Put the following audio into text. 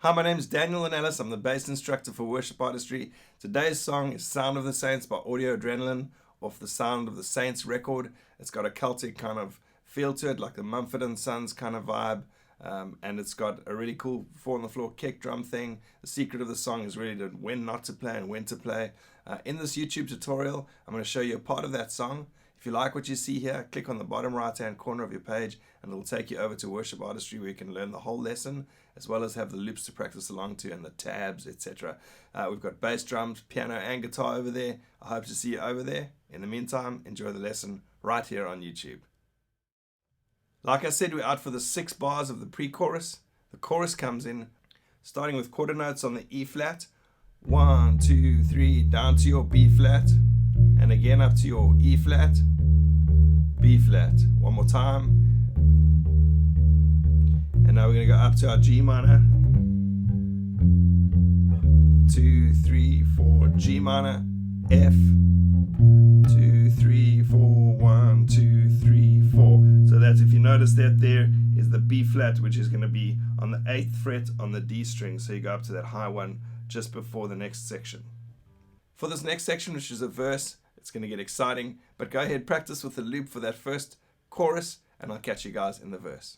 Hi, my name is Daniel Anellis. I'm the bass instructor for Worship Artistry. Today's song is Sound of the Saints by Audio Adrenaline off the Sound of the Saints record. It's got a Celtic kind of feel to it, like the Mumford & Sons kind of vibe. And it's got a really cool four-on-the-floor kick drum thing. The secret of the song is really to when not to play and when to play. In this YouTube tutorial, I'm going to show you a part of that song. If you like what you see here, click on the bottom right-hand corner of your page and it'll take you over to Worship Artistry where you can learn the whole lesson as well as have the loops to practice along to and the tabs, etc. We've got bass, drums, piano and guitar over there. I hope to see you over there. In the meantime, enjoy the lesson right here on YouTube. Like I said, we're out for the 6 bars of the pre-chorus. The chorus comes in starting with quarter notes on the E flat. 1, 2, 3, down to your B flat. And again up to your E flat, B flat. One more time. And now we're going to go up to our G minor. 2, 3, 4, G minor, F. 2, 3, 4, 1, 2, 3, 4. So that's, if you notice that there is the B flat, which is going to be on the 8th fret on the D string. So you go up to that high one just before the next section. For this next section, which is a verse, it's going to get exciting, but go ahead, practice with the loop for that first chorus, and I'll catch you guys in the verse.